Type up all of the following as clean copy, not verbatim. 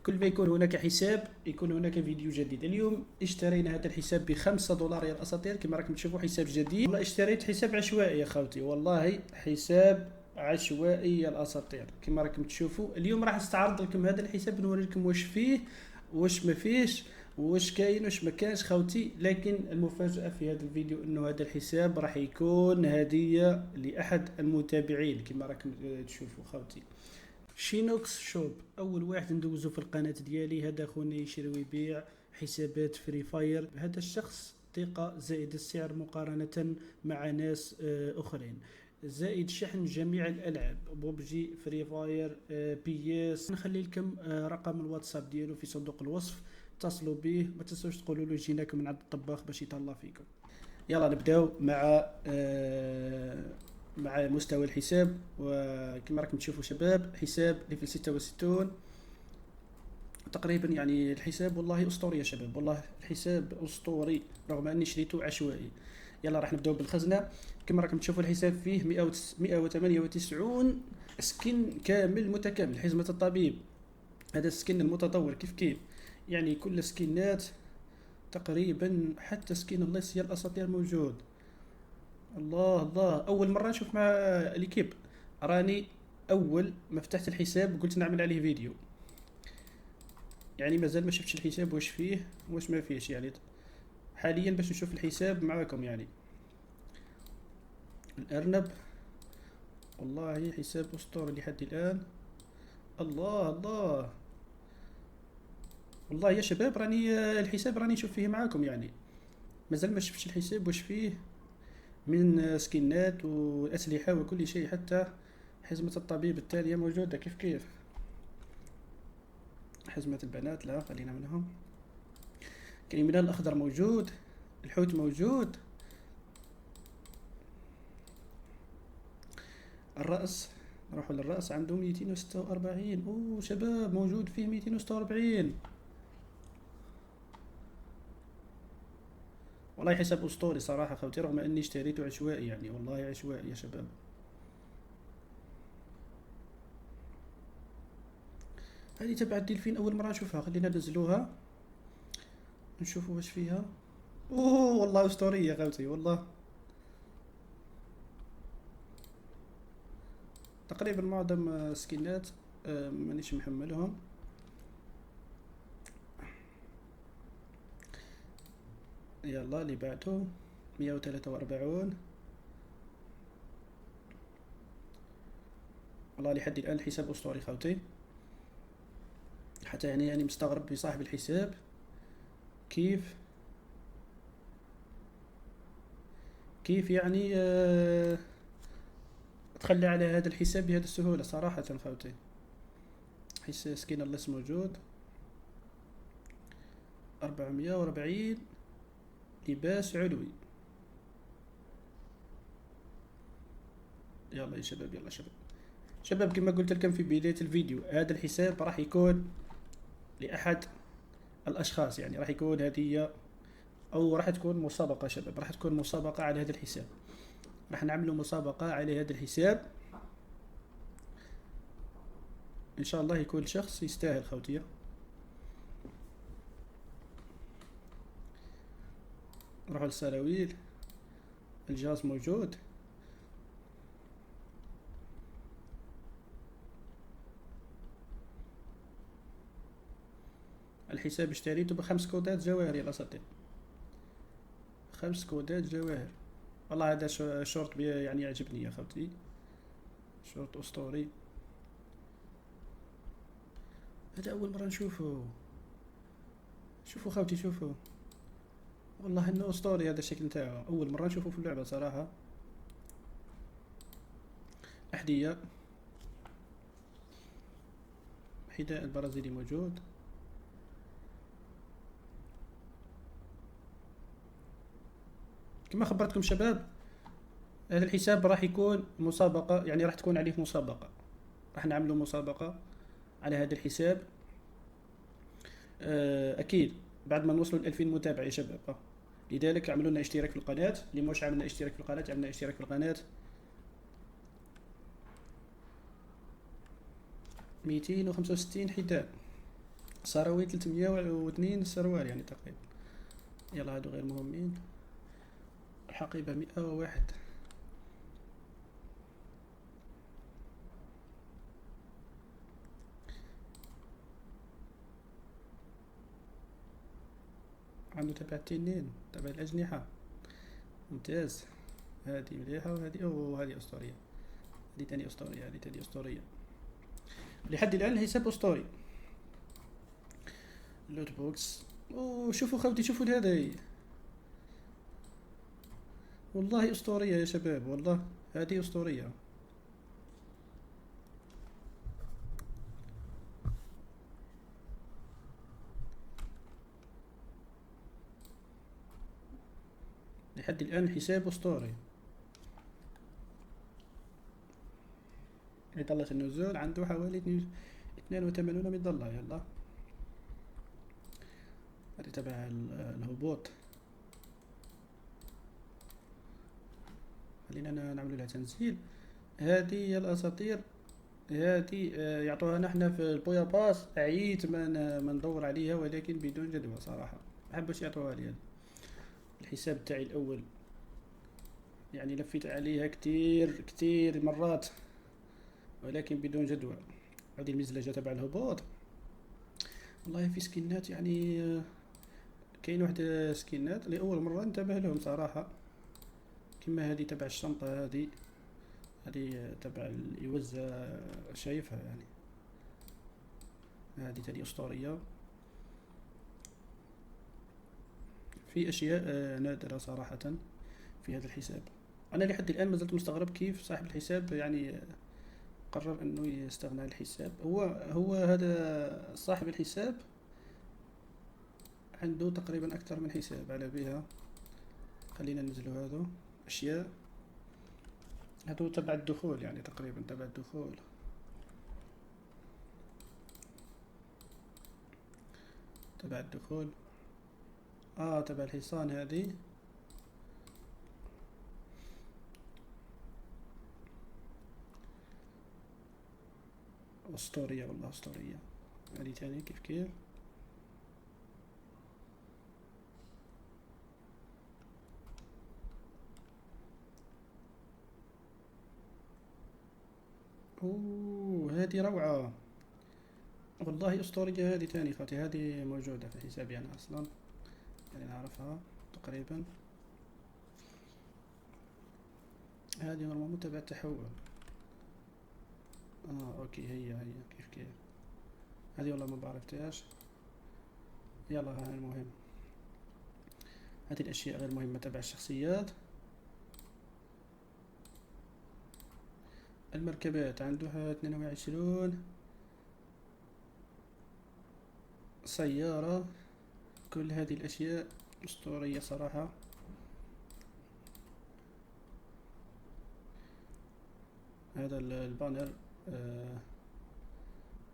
كل ما يكون هناك حساب يكون هناك فيديو جديد. اليوم اشترينا هذا الحساب ب5 دولار يا الاساطير. كما راكم تشوفوا حساب جديد. والله اشتريت حساب عشوائي يا خوتي، والله حساب عشوائي يا الاساطير. كما راكم تشوفوا اليوم راح نستعرض لكم هذا الحساب، نوري لكم واش فيه واش ما فيش، واش كاين واش ما كانش خوتي. لكن المفاجأة في هذا الفيديو انه هذا الحساب راح يكون هدية لاحد المتابعين كما راكم تشوفوا خوتي. شينوكس شوب اول واحد ندوزو في القناه ديالي. هذا خونا يشري ويبيع حسابات فري فاير. هذا الشخص ثقه، زائد السعر مقارنه مع ناس اخرين، زائد شحن جميع الالعاب بوبجي فري فاير بي اس. نخلي لكم رقم الواتساب ديالو في صندوق الوصف، اتصلوا به. ما تنسوش تقولوا له جيناكم من عند الطباخ باش يتهلا فيكم. يلا نبداو مع مستوى الحساب. وكما راكم تشوفوا شباب، حساب ليفل 66 تقريبا. يعني الحساب والله اسطوري يا شباب، والله الحساب اسطوري رغم اني شريته عشوائي. يلا راح نبداو بالخزنه. كما راكم تشوفوا الحساب فيه 198 سكن كامل متكامل. حزمه الطبيب، هذا السكن المتطور كيف يعني كل سكنات تقريبا، حتى سكين الليس يا الاساطير موجود. الله الله، اول مره نشوف مع ليكيب. راني اول ما فتحت الحساب قلت نعمل عليه فيديو، يعني مازال ما شفتش الحساب واش فيه واش ما فيهش. يعني حاليا باش نشوف الحساب معاكم. يعني الارنب والله حساب اسطوري لحد الان. الله الله، والله يا شباب راني الحساب راني نشوف فيه معاكم. يعني مازال ما شفتش الحساب واش فيه من سكنات واسلحه وكل شيء. حتى حزمه الطبيب التاليه موجوده كيف. حزمة البنات لا، خلينا منهم. كريمينال الأخضر موجود، الحوت موجود، الرأس نروحوا للرأس عنده 246. اوه شباب موجود فيه 246. والله حساب أسطوري صراحة خوتي، رغم أني اشتريته عشوائي. يعني والله عشوائي يا شباب. هذه تبع الديلفين أول مرة نشوفها. خلينا ننزلوها نشوفوا واش فيها. اوه والله أسطورية خوتي والله. تقريبا معظم سكنات مانيش محملهم. يلا اللي بعده 143. والله لحد الآن الحساب أسطوري خوتي. حتى يعني مستغرب بصاحب الحساب كيف يعني تخلى على هذا الحساب بهذه السهولة صراحة خوتي. حس سكين اللص موجود 440 لباس علوي. يلا يا شباب، يلا شباب كما قلت لكم في بداية الفيديو، هذا الحساب راح يكون لأحد الأشخاص. يعني راح يكون هدية أو راح تكون مسابقة شباب. راح تكون مسابقة على هذا الحساب. راح نعملوا مسابقة على هذا الحساب إن شاء الله. يكون شخص يستاهل خوتية. نروحوا للسراويل. الجهاز موجود. الحساب اشتريته ب5 كودات جواهر يا الأساطير. 5 كودات جواهر. والله هذا شورت يعني يعجبني يا خوتي، شورت أسطوري. هذا أول مرة نشوفه. شوفوا خوتي شوفوا، والله إنه أسطوري. هذا الشكل نتاعو أول مرة نشوفه في اللعبة صراحة. أحذية، حذاء البرازيلي موجود. كما خبرتكم شباب، هذا الحساب راح يكون مسابقة. يعني راح تكون عليه مسابقة. راح نعملوا مسابقة على هذا الحساب أكيد بعد ما نوصلوا ل2000 متابع يا شباب. لذلك عملوا لنا اشتراك في القناة. اللي مش عملنا اشتراك في القناة عملنا اشتراك في القناة. 265 حذاء. سراويل 302 سروال يعني تقريبا. يلا هادو غير مهمين. الحقيبة 101. عنده تبع التنين تبع الأجنحة، ممتاز. هذه مليحة وهذه وهذه أسطورية. هذه تاني أسطورية، هذه تاني أسطورية. لحد الآن الحساب أسطوري. لوت بوكس. شوفوا خوتي، شوفوا هذه والله أسطورية يا شباب، والله هذه أسطورية. لحد الآن الحساب أسطوري. مظلة النزول عنده حوالي 82 مظلة. يلا هذه تبع الهبوط. خلينا نعمل لها تنزيل. هذه هي الأساطير. هذه يعطوها نحن في البويا باس. عييت ما ندور عليها ولكن بدون جدوى صراحة. محبش يعطوها لي. الحساب تاعي الأول يعني لفيت عليها كتير كتير مرات ولكن بدون جدوى. هذه المزلجة تبع الهبوط. والله في سكنات يعني كاين واحد سكنات لأول مرة انتبه لهم صراحة، كما هذه تبع الشنطة. هذه تبع الإوزة، شايفها يعني. هذه تاني أسطورية. في أشياء نادرة صراحة في هذا الحساب. أنا لحد الآن ما زلت مستغرب كيف صاحب الحساب يعني قرر أنه يستغنى عن الحساب. هو هذا صاحب الحساب عنده تقريبا أكثر من حساب على بها. خلينا ننزلوا هذا أشياء. هذا تبع الدخول يعني تقريبا تبع الدخول. تبع الدخول. تبع الحصان هذه. أسطورية والله أسطورية. هذه تاني كيف. هذه روعة والله أسطورية. هذه تاني خاطي، هذه موجودة في حسابي أنا أصلا يعني نعرفها تقريبا. هذه نورمالمون تبع التحول. اوكي هي كيف. هذه والله ما بعرفتهاش. يلا ها المهم. هذه الأشياء غير مهمة تبع الشخصيات. المركبات عندها 22 سيارة. كل هذه الأشياء أسطورية صراحة. هذا البانر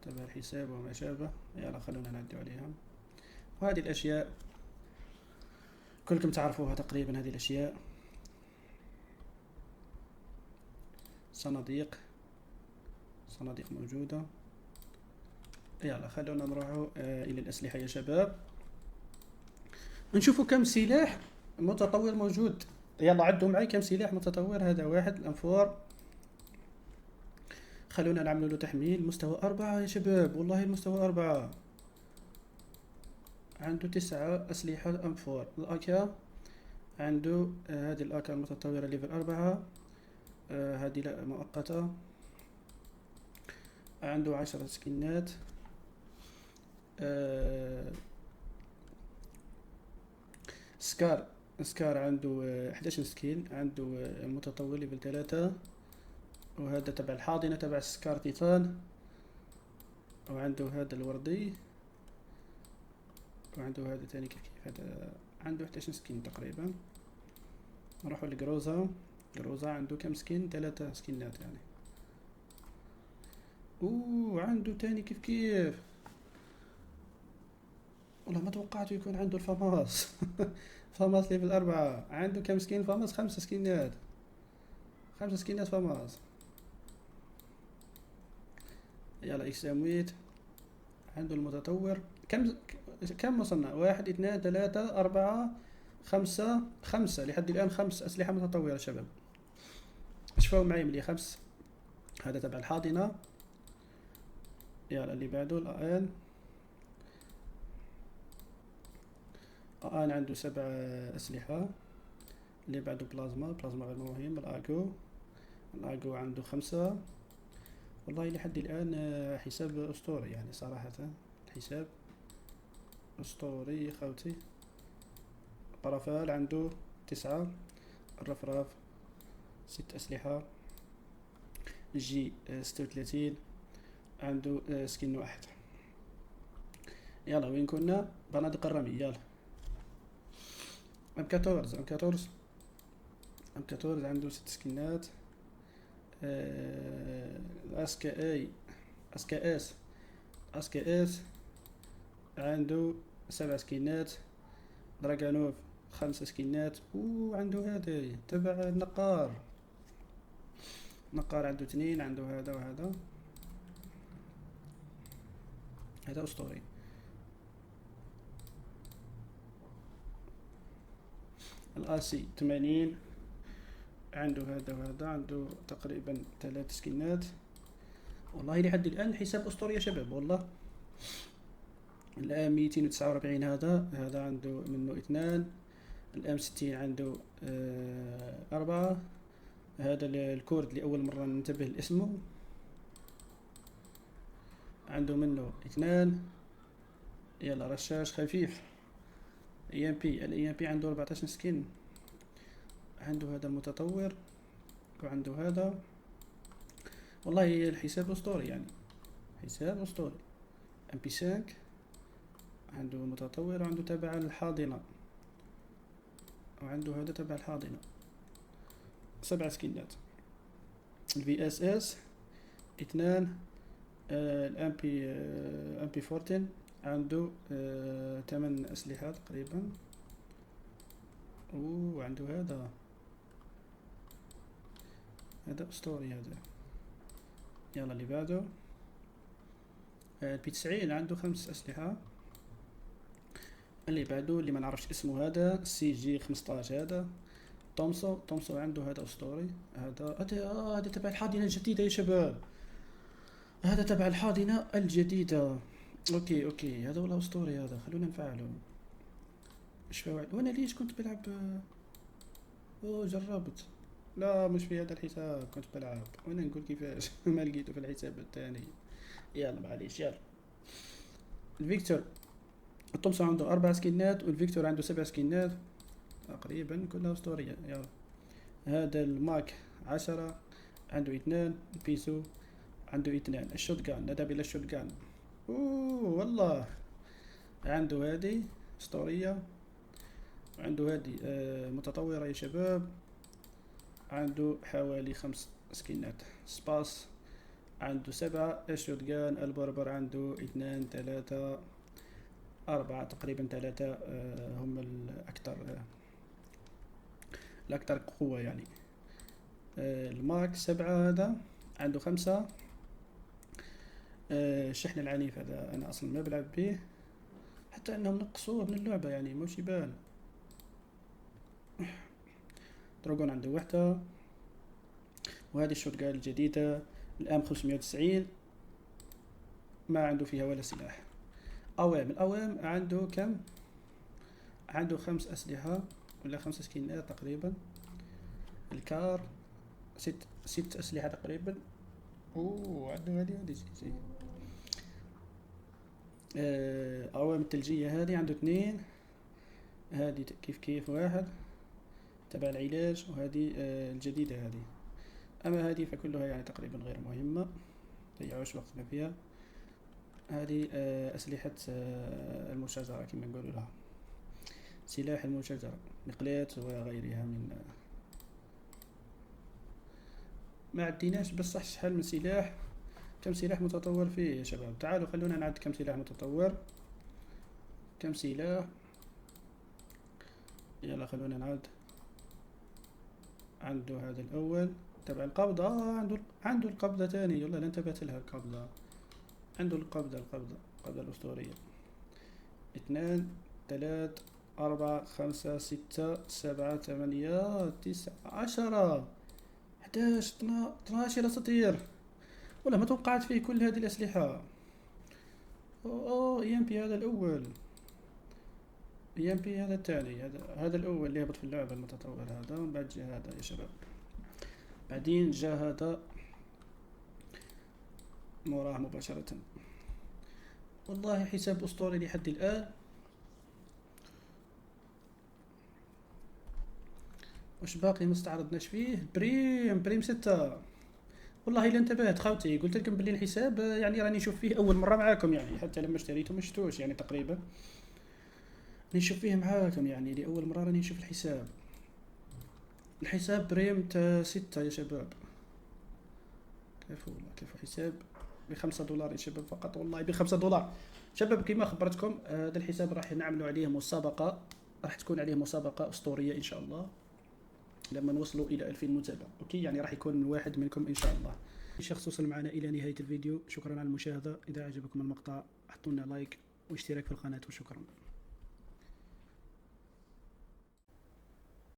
تبع الحساب وما شابه. يلا خلونا نعدي عليها. وهذه الأشياء كلكم تعرفوها تقريبا. هذه الأشياء صناديق موجودة. يلا خلونا نروحوا إلى الأسلحة يا شباب، نشوفوا كم سلاح متطور موجود. يلا عدوا معي كم سلاح متطور. هذا واحد الأنفور. خلونا نعمل له تحميل. مستوى 4 يا شباب، والله المستوى 4. عنده 9 أسلحة أنفور. الأكا عنده هذه الأكا المتطورة ليفل 4. هذه لا مؤقتة. عنده 10 سكنات. سكار عنده 11 سكين. عنده متطور ليفل 3. وهذا تبع الحاضنة تبع سكار تيتان. وعنده هذا الوردي. وعنده هذا تاني كيف هذا عنده 11 سكين تقريبا. نروحوا لجروزا. جروزا عنده كم سكين؟ 3 سكينات يعني. عنده تاني كيف والله ما توقعت يكون عنده الفاماس. فاماس ليفل 4. عنده كم سكين فاماس؟ 5 سكينات. 5 سكينات فاماس. يلا اكس امويت. عنده المتطور كم كم وصلنا؟ واحد، اثنان، ثلاثة، أربعة، خمسة لحد الآن. 5 أسلحة متطورة شباب. شوفوا معي ملي 5. هذا تبع الحاضنة. يلا اللي بعده الآن. الآن عنده 7 أسلحة. اللي بعده بلازما غير مهم. الآجو عنده 5. والله لحد الآن حساب أسطوري يعني صراحة. الحساب أسطوري خوتي. قرفال عنده 9. الرفراف 6 أسلحة. جي 36 عنده سكين واحد. يلا وين كنا؟ بنادق الرمي. يلا ام 14 عنده 6 سكنات. اسكا اس عنده 7 سكنات. دراغانوف 5 سكنات. عنده هذا تبع النقار. عنده 2. عنده هذا وهذا. هذا أسطوري. الآسي 80 عنده هذا وهذا. عنده تقريبا 3 سكنات. والله لحد الآن حساب أسطوري يا شباب والله. الآن 249 هذا عنده منه 2. الآن 60 عنده 4. هذا الكورد لأول مرة ننتبه لاسمه. عنده منه 2. يلا رشاش خفيف. EMP عنده 14 سكين. عنده هذا المتطور وعنده هذا. والله الحساب أسطوري يعني. حساب أسطوري. MP5 عنده متطور وعنده تبع الحاضنة. وعنده هذا تبع الحاضنة. 7 سكينات. VSS 2. MP 14 عنده 8 أسلحة تقريبا. وعنده هذا أسطوري هذا. يلا اللي بعده. البي 90 عنده 5 أسلحة. اللي بعده اللي ما نعرفش اسمه هذا CG 15. هذا تومسو عنده هذا أسطوري. هذا تبع الحاضنة الجديدة يا شباب. هذا تبع الحاضنة الجديدة. اوكي هذا والله أسطوري. هذا خلونا نفعله. مش فاهم وانا ليش كنت بلعب. جربت. لا مش في هذا الحساب كنت بلعب. وانا نقول كيفاش ما لقيته في الحساب الثاني. يلا معليش. يلا الفيكتور. التومسون عنده 4 سكنات والفيكتور عنده 7 سكنات تقريبا كلها أسطورية. يلا هذا الماك 10 عنده 2. البيسو عنده 2. الشوتغان نذهب إلى الشوتغان. والله عنده هذه أسطورية. عنده هذه متطورة يا شباب. عنده حوالي 5 سكنات. سباس عنده 7. الشوتغان البربر عنده 2 3 4 تقريبا. 3 هم الأكثر قوة يعني. الماك 7 هذا عنده 5. الشحن العنيف هذا أنا أصلا ما بلعب به. حتى أنهم نقصوه من اللعبة يعني مش يبان. دراغون عنده 1. وهذه الشوتغان الجديدة الآن 590 ما عنده فيها ولا سلاح. الأوام عنده كم؟ عنده 5 أسلحة ولا 5 سكينات تقريبا. الكار 6 أسلحة تقريبا. عنده هذه زي أوام الثلجية هذه عنده 2. هذه كيف 1 تبع العلاج. وهذه الجديدة هذه. أما هذه فكلها يعني تقريبا غير مهمة. ضيعوش وقتنا فيها. هذه أسلحة المشاجرة كما نقولوا لها. سلاح المشاجرة مقلاة وغيرها من. ما عديناش بصح شحال من سلاح. كم سلاح متطور فيه يا شباب؟ تعالوا خلونا نعد كم سلاح متطور. كم سلاح. يلا خلونا نعد. عنده هذا الأول تبع القبضة. عنده القبضة تاني. يلا لا انتبهت لها القبضة. عنده القبضة الأسطورية. 2 3 4 5 6 7 8 9 10 11 12 اساطير. ولا ما توقعت فيه كل هذه الاسلحه. اوه اي ام بي هذا الاول، اي ام بي هذا الثاني، هذا الاول اللي هبط في اللعبه المتطور هذا، ومن بعد جا هذا يا شباب، بعدين جا هذا موراه مباشره. والله حساب اسطوري لحد الان. واش باقي ما استعرضناش فيه؟ بريم 6. والله الا انتبهت خوتي، قلت لكم بلي الحساب يعني راني نشوف فيه اول مره معاكم، يعني حتى لما اشتريته ما شفتوش يعني تقريبا، راني نشوف فيه معاكم يعني لاول مره راني نشوف الحساب بريم 6 يا شباب. كيف والله كيف حساب ب$5 يا شباب فقط، والله ب$5 شباب. كما خبرتكم هذا الحساب راح نعملوا عليه مسابقه، راح تكون عليه مسابقه اسطوريه ان شاء الله لما نوصلوا الى 2000 متابع. اوكي يعني راح يكون واحد منكم ان شاء الله. شخص وصل معنا الى نهايه الفيديو، شكرا على المشاهده. اذا عجبكم المقطع اعطونا لايك واشتراك في القناه، وشكرا.